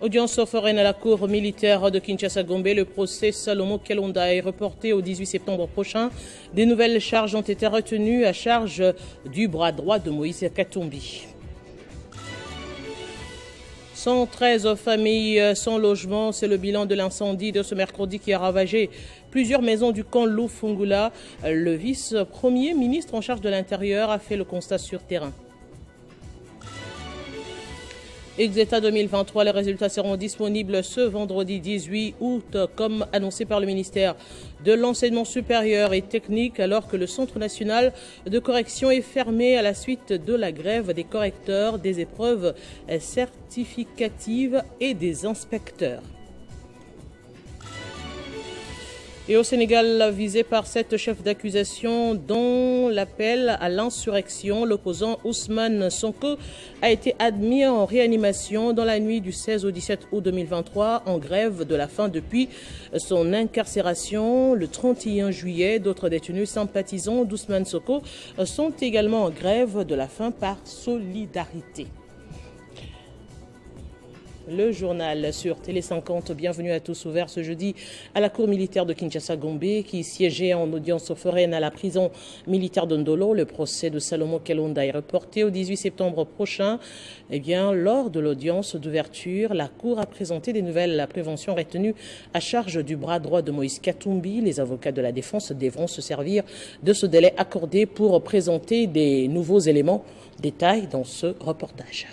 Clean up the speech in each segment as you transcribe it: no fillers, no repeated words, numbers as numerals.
Audience foraine à la cour militaire de Kinshasa-Gombe. Le procès Salomon Kalonda est reporté au 18 septembre prochain. Des nouvelles charges ont été retenues à charge du bras droit de Moïse Katumbi. 113 familles sans logement, c'est le bilan de l'incendie de ce mercredi qui a ravagé plusieurs maisons du camp Lufungula. Le vice-premier ministre en charge de l'Intérieur a fait le constat sur terrain. Exeta 2023, les résultats seront disponibles ce vendredi 18 août, comme annoncé par le ministère de l'Enseignement supérieur et technique, alors que le Centre national de correction est fermé à la suite de la grève des correcteurs, des épreuves certificatives et des inspecteurs. Et au Sénégal, visé par 7 chefs d'accusation, dont l'appel à l'insurrection, l'opposant Ousmane Sonko a été admis en réanimation dans la nuit du 16 au 17 août 2023, en grève de la faim depuis son incarcération le 31 juillet. D'autres détenus sympathisants d'Ousmane Sonko sont également en grève de la faim par solidarité. Le journal sur Télé 50, bienvenue à tous, ouvert ce jeudi à la cour militaire de Kinshasa-Gombe qui siégeait en audience foraine à la prison militaire de Ndolo. Le procès de Salomon Kalonda est reporté au 18 septembre prochain. Lors de l'audience d'ouverture, la cour a présenté des nouvelles la prévention retenues à charge du bras droit de Moïse Katumbi. Les avocats de la défense devront se servir de ce délai accordé pour présenter des nouveaux éléments. Détails dans ce reportage.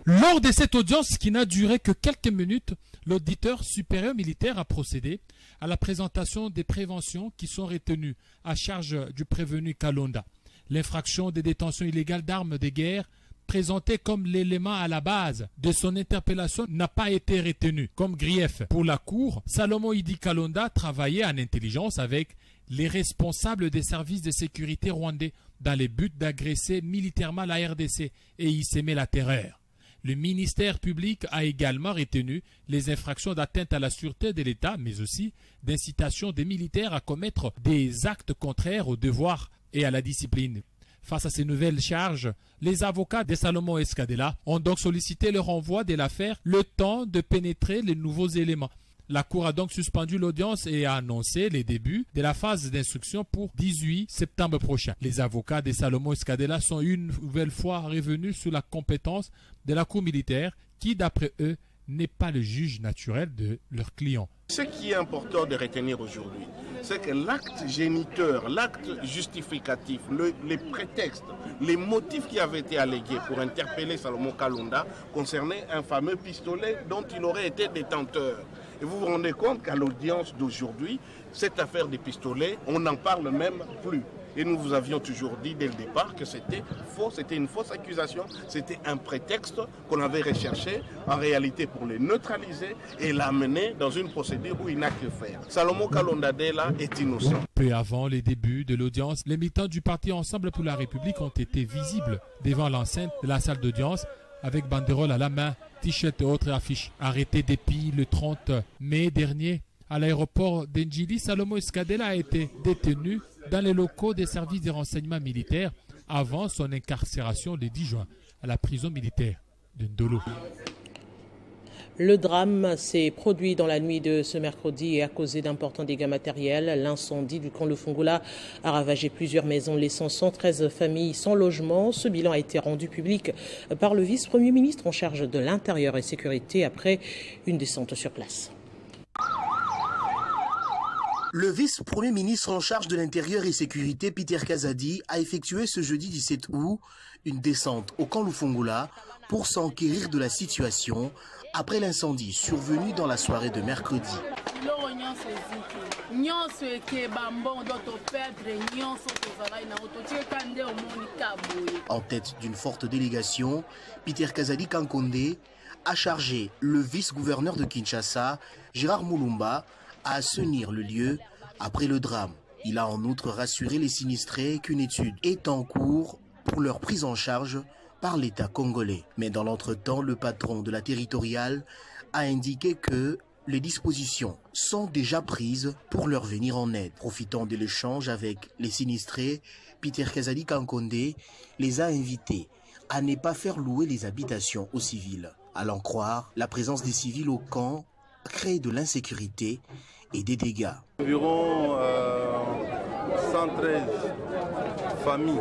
Lors de cette audience qui n'a duré que quelques minutes, l'auditeur supérieur militaire a procédé à la présentation des préventions qui sont retenues à charge du prévenu Kalonda. L'infraction de détention illégale d'armes de guerre, présentée comme l'élément à la base de son interpellation, n'a pas été retenue comme grief. Pour la Cour, Salomon Idi Kalonda travaillait en intelligence avec les responsables des services de sécurité rwandais dans le but d'agresser militairement la RDC et y s'aimer la terreur. Le ministère public a également retenu les infractions d'atteinte à la sûreté de l'État, mais aussi d'incitation des militaires à commettre des actes contraires aux devoirs et à la discipline. Face à ces nouvelles charges, les avocats de Salomon Escadela ont donc sollicité le renvoi de l'affaire, le temps de pénétrer les nouveaux éléments. La Cour a donc suspendu l'audience et a annoncé les débuts de la phase d'instruction pour 18 septembre prochain. Les avocats de Salomon Escadela sont une nouvelle fois revenus sur la compétence de la Cour militaire qui, d'après eux, n'est pas le juge naturel de leurs clients. Ce qui est important de retenir aujourd'hui, c'est que l'acte géniteur, l'acte justificatif, les prétextes, les motifs qui avaient été allégués pour interpeller Salomon Kalonda concernaient un fameux pistolet dont il aurait été détenteur. Et vous vous rendez compte qu'à l'audience d'aujourd'hui, cette affaire des pistolets, on n'en parle même plus. Et nous vous avions toujours dit dès le départ que c'était faux, c'était une fausse accusation, c'était un prétexte qu'on avait recherché en réalité pour les neutraliser et l'amener dans une procédure où il n'a que faire. Salomon Kalonda Dela est innocent. Peu avant les débuts de l'audience, les militants du parti Ensemble pour la République ont été visibles devant l'enceinte de la salle d'audience avec banderole à la main, t-shirt et autres affiches. Arrêté depuis le 30 mai dernier à l'aéroport d'Endjili, Salomon Escadela a été détenu dans les locaux des services de renseignement militaires avant son incarcération le 10 juin à la prison militaire de Ndolo. Le drame s'est produit dans la nuit de ce mercredi et a causé d'importants dégâts matériels. L'incendie du camp Lufungula a ravagé plusieurs maisons, laissant 113 familles sans logement. Ce bilan a été rendu public par le vice-premier ministre en charge de l'Intérieur et Sécurité après une descente sur place. Le vice-premier ministre en charge de l'Intérieur et Sécurité, Peter Kazadi, a effectué ce jeudi 17 août une descente au camp Lufungula pour s'enquérir de la situation après l'incendie survenu dans la soirée de mercredi. En tête d'une forte délégation, Peter Kazadi Kankonde a chargé le vice-gouverneur de Kinshasa, Gérard Moulumba, à assainir le lieu après le drame. Il a en outre rassuré les sinistrés qu'une étude est en cours pour leur prise en charge par l'État congolais. Mais dans l'entretemps, le patron de la territoriale a indiqué que les dispositions sont déjà prises pour leur venir en aide. Profitant de l'échange avec les sinistrés, Peter Kazadi Kankonde les a invités à ne pas faire louer les habitations aux civils. À l'en croire, la présence des civils au camp crée de l'insécurité et des dégâts. Environ 113 familles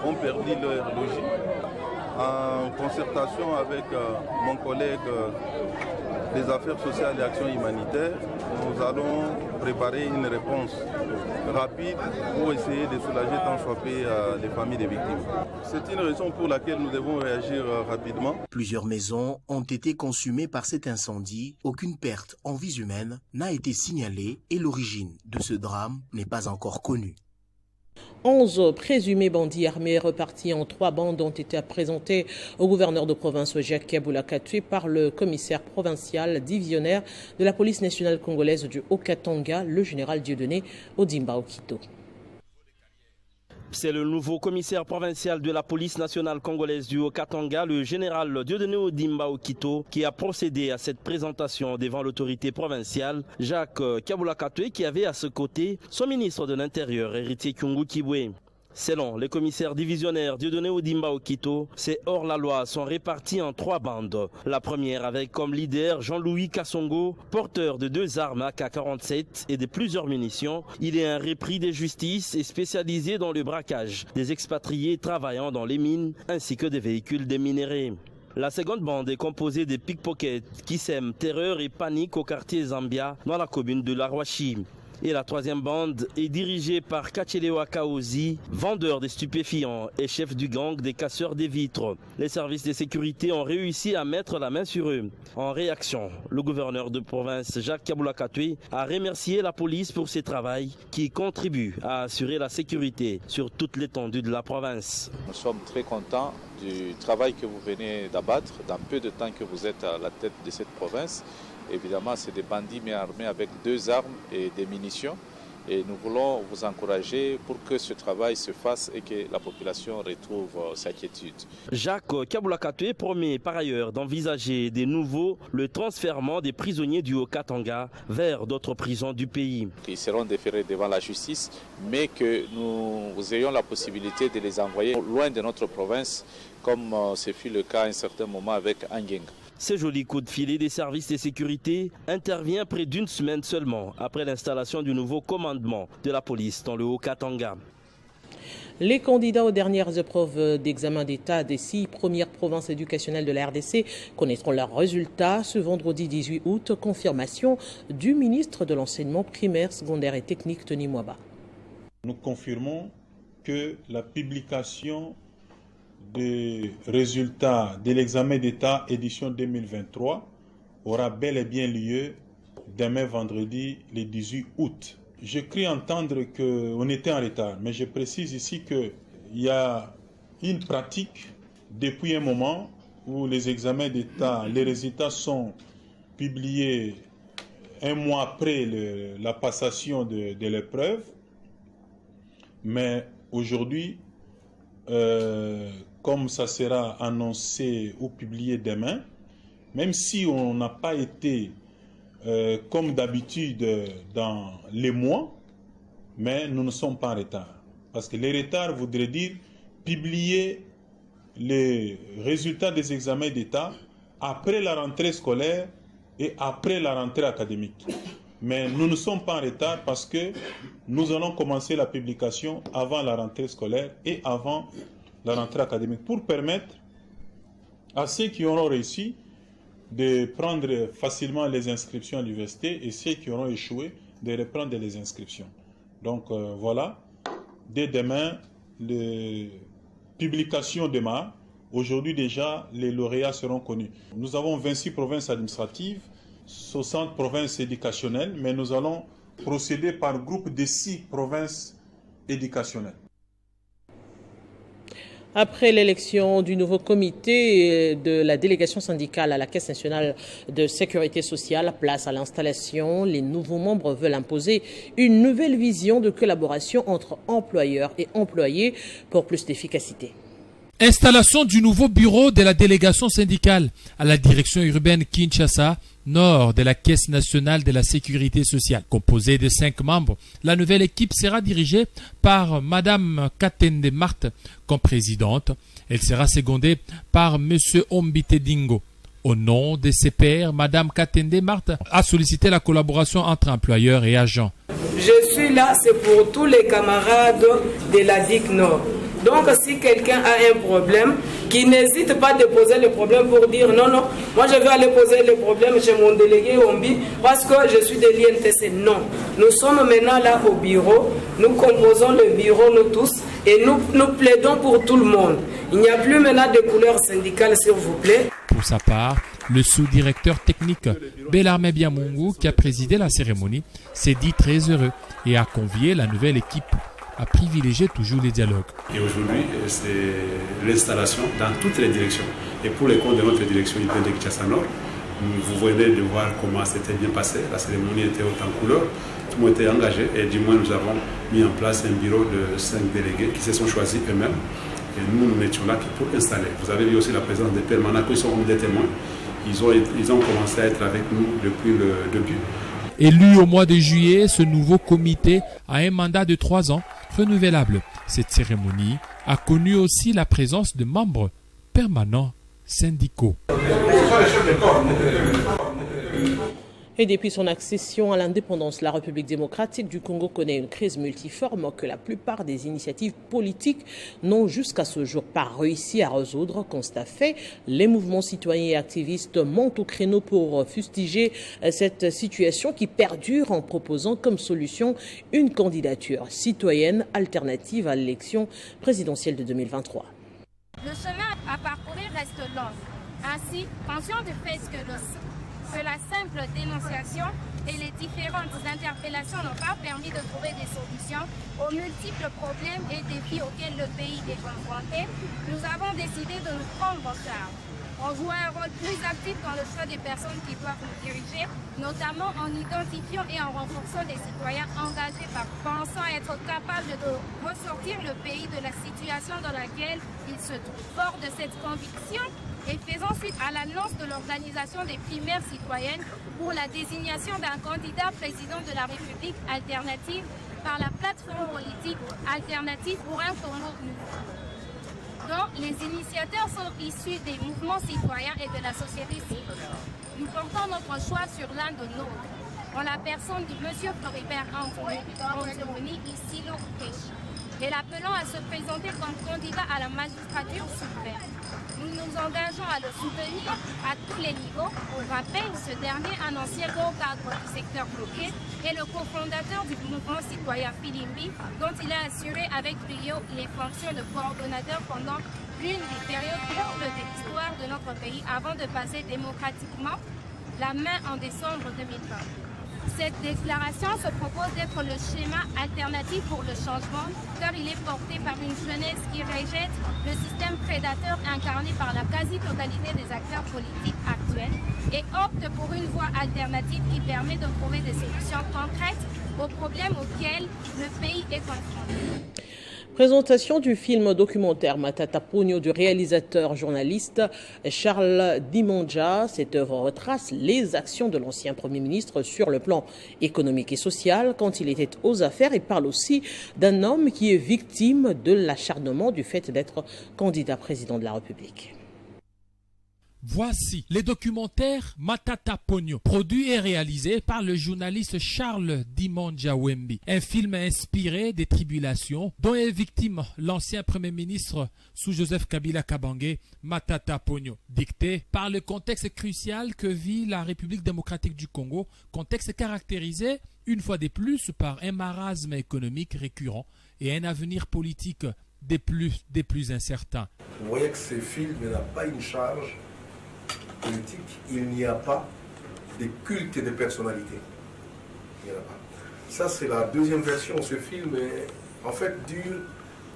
ont perdu leur logis. En concertation avec mon collègue des affaires sociales et actions humanitaires, nous allons préparer une réponse rapide pour essayer de soulager tant soit peu les familles des victimes. C'est une raison pour laquelle nous devons réagir rapidement. Plusieurs maisons ont été consumées par cet incendie. Aucune perte en vies humaines n'a été signalée et l'origine de ce drame n'est pas encore connue. 11 présumés bandits armés repartis en 3 bandes ont été présentés au gouverneur de province Jacques Kaboula Katoué par le commissaire provincial divisionnaire de la police nationale congolaise du Haut-Katanga, le général Dieudonné Odimba Okito. C'est le nouveau commissaire provincial de la police nationale congolaise du Haut-Katanga, le général Dieudonné Odimba Okito, qui a procédé à cette présentation devant l'autorité provinciale, Jacques Kaboula Katoué, qui avait à ce côté son ministre de l'Intérieur, Héritier Kyungu Kibwe. Selon les commissaires divisionnaires Dieudonné Odimba Okito, ces hors-la-loi sont répartis en 3 bandes. La première avec comme leader Jean-Louis Kassongo, porteur de 2 armes AK-47 et de plusieurs munitions. Il est un repris de justice et spécialisé dans le braquage des expatriés travaillant dans les mines ainsi que des véhicules déminérés. La seconde bande est composée de pickpockets qui sèment terreur et panique au quartier Zambia dans la commune de Laroachi. Et la troisième bande est dirigée par Kachelewa Kaozi, vendeur de stupéfiants et chef du gang des casseurs des vitres. Les services de sécurité ont réussi à mettre la main sur eux. En réaction, le gouverneur de province Jacques Kaboula Katoué a remercié la police pour ce travail qui contribue à assurer la sécurité sur toute l'étendue de la province. Nous sommes très contents du travail que vous venez d'abattre dans peu de temps que vous êtes à la tête de cette province. Évidemment, c'est des bandits mais armés avec 2 armes et des munitions. Et nous voulons vous encourager pour que ce travail se fasse et que la population retrouve sa quiétude. Jacques Kaboula Katoué promet par ailleurs d'envisager de nouveau le transfèrement des prisonniers du Haut-Katanga vers d'autres prisons du pays. Ils seront déférés devant la justice, mais que nous ayons la possibilité de les envoyer loin de notre province, comme ce fut le cas à un certain moment avec Angenga. Ce joli coup de filet des services de sécurité intervient près d'1 semaine seulement après l'installation du nouveau commandement de la police dans le Haut-Katanga. Les candidats aux dernières épreuves d'examen d'État des 6 premières provinces éducationnelles de la RDC connaîtront leurs résultats ce vendredi 18 août. Confirmation du ministre de l'Enseignement primaire, secondaire et technique, Tony Mwaba. Nous confirmons que la publication des résultats de l'examen d'État édition 2023 aura bel et bien lieu demain vendredi le 18 août. J'ai cru entendre qu'on était en retard, mais je précise ici qu'il y a une pratique depuis un moment où les examens d'État, les résultats sont publiés un mois après la passation de l'épreuve, mais aujourd'hui, comme ça sera annoncé ou publié demain, même si on n'a pas été comme d'habitude dans les mois, mais nous ne sommes pas en retard. Parce que les retards voudraient dire publier les résultats des examens d'État après la rentrée scolaire et après la rentrée académique. Mais nous ne sommes pas en retard parce que nous allons commencer la publication avant la rentrée scolaire et avant la rentrée académique pour permettre à ceux qui auront réussi de prendre facilement les inscriptions à l'université et ceux qui auront échoué de reprendre les inscriptions. Donc voilà, dès demain, les publications démarrent. Aujourd'hui déjà, les lauréats seront connus. Nous avons 26 provinces administratives, 60 provinces éducationnelles, mais nous allons procéder par groupe de 6 provinces éducationnelles. Après l'élection du nouveau comité de la délégation syndicale à la Caisse nationale de sécurité sociale, place à l'installation, les nouveaux membres veulent imposer une nouvelle vision de collaboration entre employeurs et employés pour plus d'efficacité. Installation du nouveau bureau de la délégation syndicale à la direction urbaine Kinshasa, nord de la Caisse nationale de la sécurité sociale. Composée de 5 membres, la nouvelle équipe sera dirigée par Madame Katende Marthe comme présidente. Elle sera secondée par Monsieur Ombite Dingo. Au nom des CPR, Mme Katende Marthe a sollicité la collaboration entre employeurs et agents. Je suis là, c'est pour tous les camarades de la DIC Nord. Donc si quelqu'un a un problème, qu'il n'hésite pas à déposer le problème pour dire non, moi je vais aller poser le problème chez mon délégué Ombi parce que je suis de l'INTC. Non, nous sommes maintenant là au bureau, nous composons le bureau nous tous et nous plaidons pour tout le monde. Il n'y a plus maintenant de couleur syndicale, s'il vous plaît. Pour sa part, le sous-directeur technique Bellarmé Biamungu, qui a présidé la cérémonie, s'est dit très heureux et a convié la nouvelle équipe à privilégier toujours les dialogues. Et aujourd'hui, c'est l'installation dans toutes les directions. Et pour les comptes de notre direction IPD Kinshasa Nord, vous venez de voir comment c'était bien passé. La cérémonie était haute en couleur. Tout le monde était engagé et du moins nous avons mis en place un bureau de 5 délégués qui se sont choisis eux-mêmes. Et nous étions là pour installer. Vous avez vu aussi la présence des permanents qui sont des témoins. Ils ont commencé à être avec nous depuis le début. Élu au mois de juillet, ce nouveau comité a un mandat de 3 ans renouvelable. Cette cérémonie a connu aussi la présence de membres permanents syndicaux. Et depuis son accession à l'indépendance, la République démocratique du Congo connaît une crise multiforme que la plupart des initiatives politiques n'ont jusqu'à ce jour pas réussi à résoudre. Constat fait, les mouvements citoyens et activistes montent au créneau pour fustiger cette situation qui perdure en proposant comme solution une candidature citoyenne alternative à l'élection présidentielle de 2023. Le chemin à parcourir reste long. Ainsi, conscient du fait que la simple dénonciation et les différentes interpellations n'ont pas permis de trouver des solutions aux multiples problèmes et défis auxquels le pays est confronté, nous avons décidé de nous prendre en charge. On joue un rôle plus actif dans le choix des personnes qui doivent nous diriger, notamment en identifiant et en renforçant les citoyens engagés par pensant être capables de ressortir le pays de la situation dans laquelle il se trouve. Fort de cette conviction, et faisant suite à l'annonce de l'organisation des primaires citoyennes pour la désignation d'un candidat président de la République alternative par la plateforme politique alternative pour un Congo nouveau, dont les initiateurs sont issus des mouvements citoyens et de la société civile. Nous portons notre choix sur l'un de nôtres, en la personne de M. Floribert Anthony Isilo Keshi, et l'appelant à se présenter comme candidat à la magistrature suprême. Nous nous engageons à le soutenir à tous les niveaux. Pour rappel, ce dernier, un ancien haut cadre du secteur bloqué, est le cofondateur du mouvement citoyen Filimbi, dont il a assuré avec brio les fonctions de coordonnateur pendant l'une des périodes courtes de l'histoire de notre pays avant de passer démocratiquement la main en décembre 2020. Cette déclaration se propose d'être le schéma alternatif pour le changement, car il est porté par une jeunesse qui rejette le système prédateur incarné par la quasi-totalité des acteurs politiques actuels et opte pour une voie alternative qui permet de trouver des solutions concrètes aux problèmes auxquels le pays est confronté. Présentation du film documentaire Matata Ponyo du réalisateur journaliste Charles Dimondja. Cette œuvre retrace les actions de l'ancien Premier ministre sur le plan économique et social quand il était aux affaires et parle aussi d'un homme qui est victime de l'acharnement du fait d'être candidat président de la République. Voici les documentaires Matata Ponyo, produit et réalisé par le journaliste Charles Dimondja Wembi. Un film inspiré des tribulations dont est victime l'ancien Premier ministre sous Joseph Kabila Kabange, Matata Ponyo. Dicté par le contexte crucial que vit la République démocratique du Congo, contexte caractérisé une fois de plus par un marasme économique récurrent et un avenir politique des plus incertains. Vous voyez que ce film n'a pas une charge politique, il n'y a pas de culte de personnalité. Il n'y en a pas. Ça, c'est la deuxième version. Ce film, en fait, dure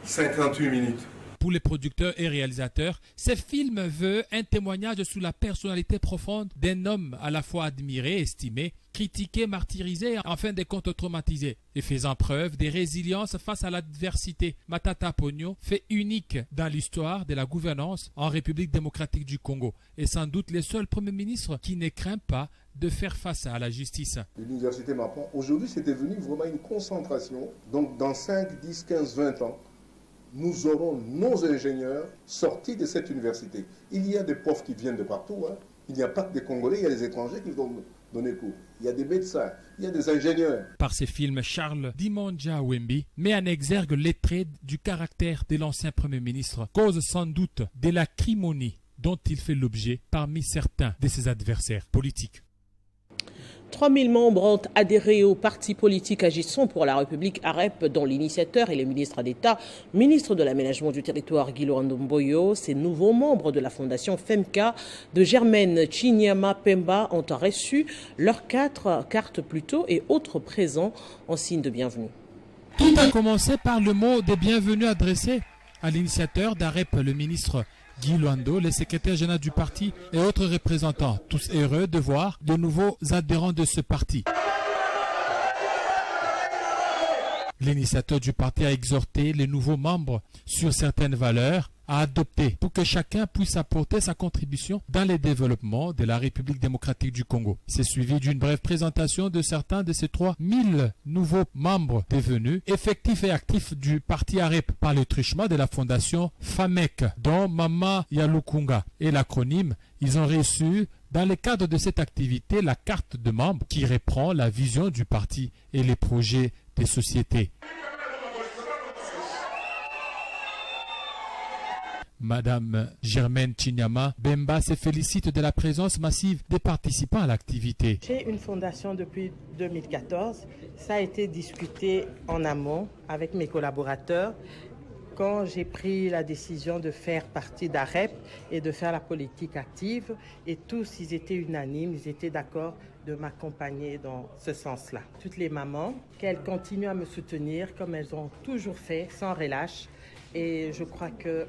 58 minutes. Pour les producteurs et réalisateurs, ce film veut un témoignage sur la personnalité profonde d'un homme à la fois admiré, estimé, critiqué, martyrisé, en fin de compte traumatisé, et faisant preuve de résilience face à l'adversité. Matata Ponyo fait unique dans l'histoire de la gouvernance en République démocratique du Congo, et sans doute le seul Premier ministre qui ne craint pas de faire face à la justice. L'université m'apprend, aujourd'hui c'est devenu vraiment une concentration, donc dans 5, 10, 15, 20 ans, nous aurons nos ingénieurs sortis de cette université. Il y a des profs qui viennent de partout, hein. Il n'y a pas que des Congolais, il y a des étrangers qui vont donner cours. Il y a des médecins, il y a des ingénieurs. Par ses films, Charles Dimondja Wembi met en exergue les traits du caractère de l'ancien Premier ministre, cause sans doute de l'acrimonie dont il fait l'objet parmi certains de ses adversaires politiques. 3000 membres ont adhéré au parti politique Agissons pour la République AREP, dont l'initiateur est le ministre d'État, ministre de l'Aménagement du Territoire Guilo Ndomboyo. Ces nouveaux membres de la fondation FEMCA de Germaine Chinyama Pemba ont reçu leurs 4 cartes et autres présents en signe de bienvenue. Tout a commencé par le mot de bienvenue adressé à l'initiateur d'AREP, le ministre Guy Luando, les secrétaires généraux du parti et autres représentants, tous heureux de voir de nouveaux adhérents de ce parti. L'initiateur du parti a exhorté les nouveaux membres sur certaines valeurs à adopter pour que chacun puisse apporter sa contribution dans le développement de la République démocratique du Congo. C'est suivi d'une brève présentation de certains de ces 3000 nouveaux membres devenus effectifs et actifs du parti AREP par le truchement de la fondation FAMEC, dont Mama Yalukunga et l'acronyme. Ils ont reçu dans le cadre de cette activité la carte de membre qui reprend la vision du parti et les projets des sociétés. Madame Germaine Chinyama Bemba se félicite de la présence massive des participants à l'activité. J'ai une fondation depuis 2014. Ça a été discuté en amont avec mes collaborateurs quand j'ai pris la décision de faire partie d'AREP et de faire la politique active. Et tous, ils étaient unanimes, ils étaient d'accord de m'accompagner dans ce sens-là. Toutes les mamans, qu'elles continuent à me soutenir comme elles ont toujours fait, sans relâche. Et je crois que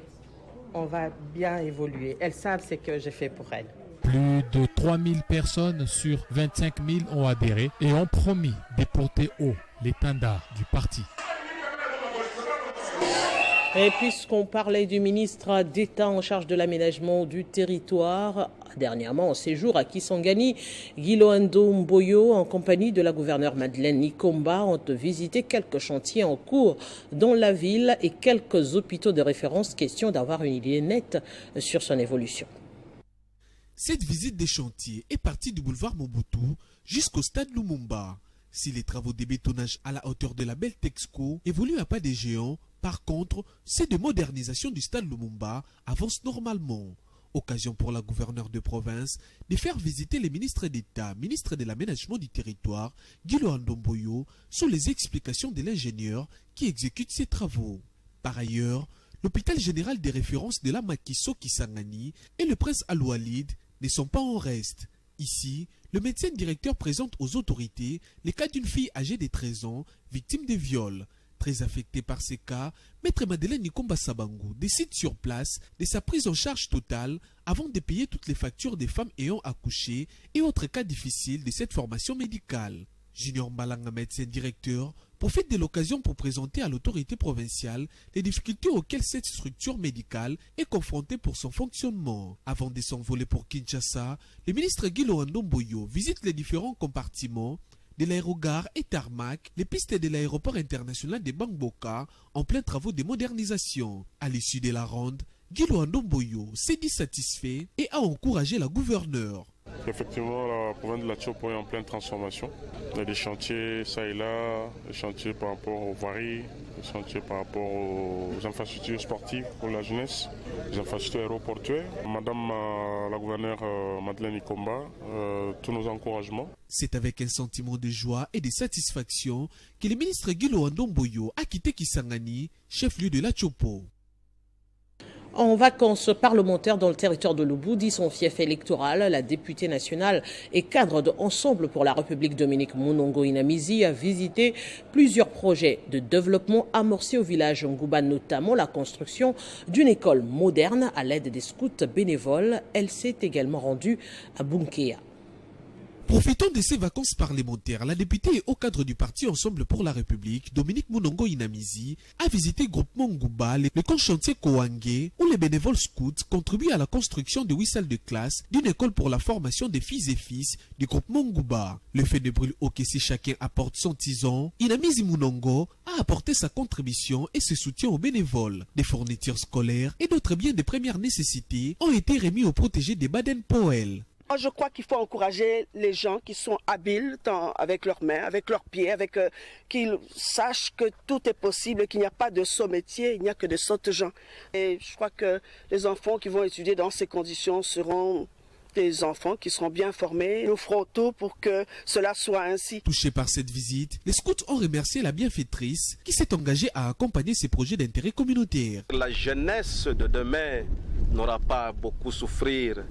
on va bien évoluer. Elles savent ce que j'ai fait pour elles. Plus de 3000 personnes sur 25 000 ont adhéré et ont promis de porter haut l'étendard du parti. Et puisqu'on parlait du ministre d'État en charge de l'aménagement du territoire, dernièrement en séjour à Kisangani, Guilo Ndomboyo, en compagnie de la gouverneure Madeleine Nikomba, ont visité quelques chantiers en cours dans la ville et quelques hôpitaux de référence, question d'avoir une idée nette sur son évolution. Cette visite des chantiers est partie du boulevard Mobutu jusqu'au stade Lumumba. Si les travaux de bétonnage à la hauteur de la Belle Texco évoluent à pas des géants, par contre, ceux de modernisation du stade Lumumba avancent normalement. Occasion pour la gouverneure de province de faire visiter les ministres d'État, ministre de l'Aménagement du Territoire, Guilo Ndomboyo, sous les explications de l'ingénieur qui exécute ces travaux. Par ailleurs, l'hôpital général des références de la Makiso Kisangani et le prince Al-Walid ne sont pas en reste. Ici, le médecin directeur présente aux autorités les cas d'une fille âgée de 13 ans, victime de viol. Très affecté par ces cas, Maître Madeleine Nikomba Sabangu décide sur place de sa prise en charge totale avant de payer toutes les factures des femmes ayant accouché et autres cas difficiles de cette formation médicale. Junior Mbalanga, médecin directeur, profite de l'occasion pour présenter à l'autorité provinciale les difficultés auxquelles cette structure médicale est confrontée pour son fonctionnement. Avant de s'envoler pour Kinshasa, le ministre Guilo Ndomboyo visite les différents compartiments de l'aérogare et tarmac, les pistes de l'aéroport international de Bangboka en plein travaux de modernisation. À l'issue de la ronde, Guilo Ndomboyo s'est dit satisfait et a encouragé la gouverneure. Effectivement, la province de la Tchopo est en pleine transformation. Il y a des chantiers, ça et là, des chantiers par rapport aux voiries, des chantiers par rapport aux infrastructures sportives pour la jeunesse, des infrastructures aéroportuaires. Madame la gouverneure Madeleine Nikomba, tous nos encouragements. C'est avec un sentiment de joie et de satisfaction que le ministre Guilo Ndomboyo a quitté Kisangani, chef-lieu de la Tchopo. En vacances parlementaires dans le territoire de Lubudi, son fief électoral, la députée nationale et cadre de Ensemble pour la République Dominique Munongo Inamizi a visité plusieurs projets de développement amorcés au village Ngouba, notamment la construction d'une école moderne à l'aide des scouts bénévoles. Elle s'est également rendue à Bunkea. Profitant de ces vacances parlementaires, la députée et haut cadre du parti Ensemble pour la République, Dominique Munongo Inamizi, a visité groupement Ngouba, le camp chantier Kouangé, où les bénévoles scouts contribuent à la construction de 8 salles de classe d'une école pour la formation des filles et fils du groupement Ngouba. Le fait ne brûle aucun si chacun apporte son tison. Inamizi Munongo a apporté sa contribution et ses soutiens aux bénévoles. Des fournitures scolaires et d'autres biens de première nécessité ont été remis aux protégés des Baden-Powell. Je crois qu'il faut encourager les gens qui sont habiles avec leurs mains, avec leurs pieds, qu'ils sachent que tout est possible, qu'il n'y a pas de sots métiers, il n'y a que de sottes gens. Et je crois que les enfants qui vont étudier dans ces conditions seront des enfants qui seront bien formés. Nous ferons tout pour que cela soit ainsi. Touchés par cette visite, les scouts ont remercié la bienfaitrice qui s'est engagée à accompagner ces projets d'intérêt communautaire. La jeunesse de demain n'aura pas beaucoup souffrir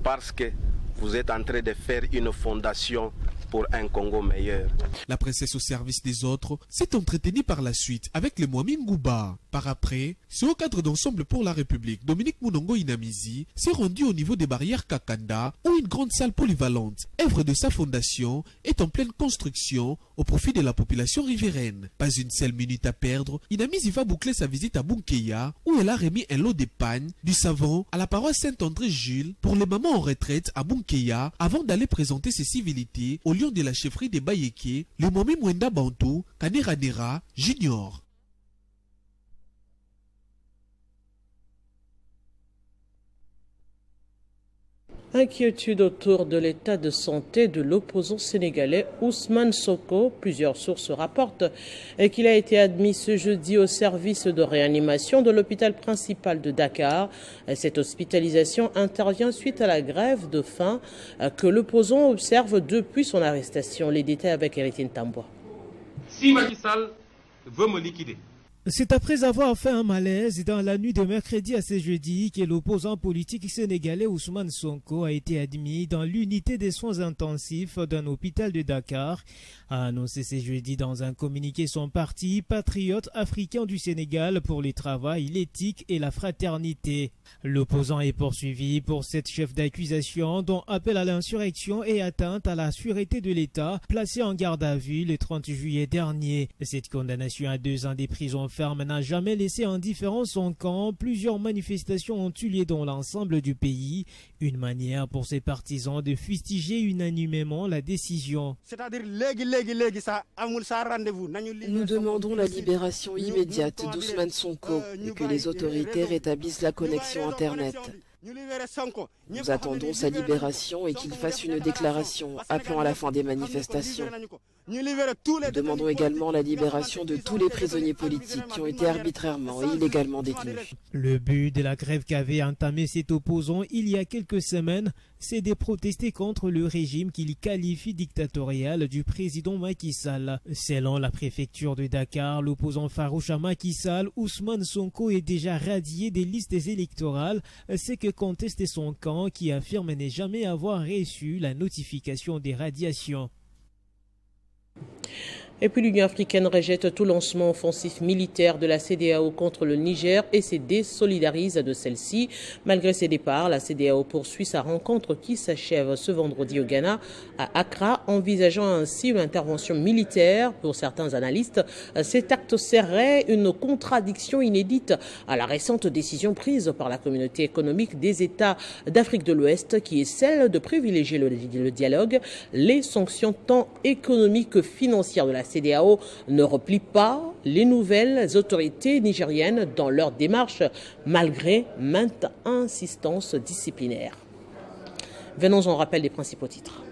parce que vous êtes en train de faire une fondation pour un Congo meilleur. La princesse au service des autres s'est entretenue par la suite avec le Mwami Ngouba. Par après, c'est au cadre d'Ensemble pour la République, Dominique Mounongo Inamizi s'est rendu au niveau des barrières Kakanda où une grande salle polyvalente, œuvre de sa fondation, est en pleine construction au profit de la population riveraine. Pas une seule minute à perdre, Inamizi va boucler sa visite à Bunkeya où elle a remis un lot d'épargne, du savon à la paroisse Saint-André-Jules pour les mamans en retraite à Bunkeya avant d'aller présenter ses civilités au lion de la chefferie des Bayeke, le Mwami Mwenda Bantou, Kaneranera Junior. Inquiétude autour de l'état de santé de l'opposant sénégalais Ousmane Sonko. Plusieurs sources rapportent qu'il a été admis ce jeudi au service de réanimation de l'hôpital principal de Dakar. Cette hospitalisation intervient suite à la grève de faim que l'opposant observe depuis son arrestation. Les détails avec Héritier Ntamboua. Si Macky Sall veut me liquider. C'est après avoir fait un malaise dans la nuit de mercredi à ce jeudi que l'opposant politique sénégalais Ousmane Sonko a été admis dans l'unité des soins intensifs d'un hôpital de Dakar, a annoncé ce jeudi dans un communiqué son parti Patriote africain du Sénégal pour le travail, l'éthique et la fraternité. L'opposant est poursuivi pour 7 chefs d'accusation dont appel à l'insurrection et atteinte à la sûreté de l'État placé en garde à vue le 30 juillet dernier. Cette condamnation à 2 ans de prison ferme n'a jamais laissé indifférent son camp. Plusieurs manifestations ont eu lieu dans l'ensemble du pays. Une manière pour ses partisans de fustiger unanimement la décision. Nous demandons la libération immédiate d'Ousmane Sonko et que les autorités rétablissent la connexion Internet. Nous attendons sa libération et qu'il fasse une déclaration appelant à la fin des manifestations. Nous demandons également la libération de tous les prisonniers politiques qui ont été arbitrairement et illégalement détenus. Le but de la grève qu'avait entamé cet opposant il y a quelques semaines, c'est de protester contre le régime qu'il qualifie dictatorial du président Macky Sall. Selon la préfecture de Dakar, l'opposant farouche à Macky Sall, Ousmane Sonko, est déjà radié des listes électorales, ce que conteste son camp qui affirme ne jamais avoir reçu la notification des radiations. Et puis l'Union africaine rejette tout lancement offensif militaire de la CEDEAO contre le Niger et se désolidarise de celle-ci. Malgré ses départs, la CEDEAO poursuit sa rencontre qui s'achève ce vendredi au Ghana à Accra, envisageant ainsi une intervention militaire. Pour certains analystes, cet acte serait une contradiction inédite à la récente décision prise par la communauté économique des États d'Afrique de l'Ouest qui est celle de privilégier le dialogue. Les sanctions tant économiques que financières de la CEDEAO ne replient pas les nouvelles autorités nigériennes dans leur démarche, malgré maintes insistances disciplinaires. Venons en rappel des principaux titres.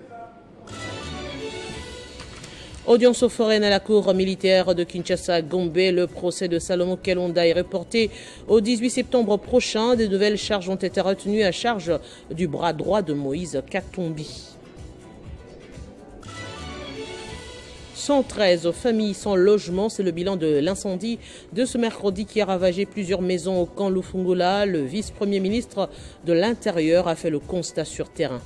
Audience foraine à la cour militaire de Kinshasa-Gombe. Le procès de Salomon Kelonda est reporté au 18 septembre prochain. Des nouvelles charges ont été retenues à charge du bras droit de Moïse Katumbi. 113 familles sans logement, c'est le bilan de l'incendie de ce mercredi qui a ravagé plusieurs maisons au camp Lufungula. Le vice-premier ministre de l'Intérieur a fait le constat sur terrain.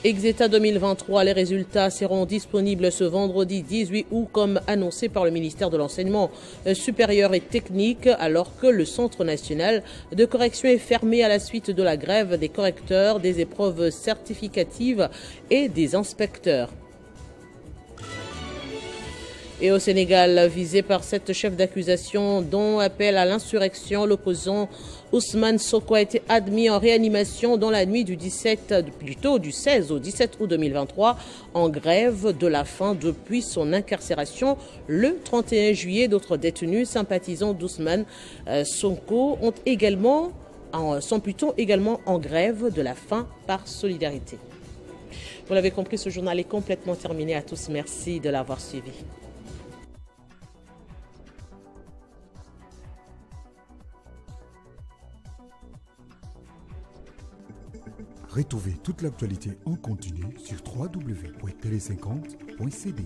Exeta 2023, les résultats seront disponibles ce vendredi 18 août comme annoncé par le ministère de l'Enseignement supérieur et technique alors que le Centre national de correction est fermé à la suite de la grève des correcteurs, des épreuves certificatives et des inspecteurs. Et au Sénégal, visé par 7 chefs d'accusation dont appel à l'insurrection, l'opposant Ousmane Sonko a été admis en réanimation dans la nuit du 16 au 17 août 2023 en grève de la faim depuis son incarcération le 31 juillet. D'autres détenus sympathisants d'Ousmane Sonko ont également sont plutôt également en grève de la faim par solidarité. Vous l'avez compris, ce journal est complètement terminé. À tous, merci de l'avoir suivi. Retrouvez toute l'actualité en continu sur www.tele50.cd.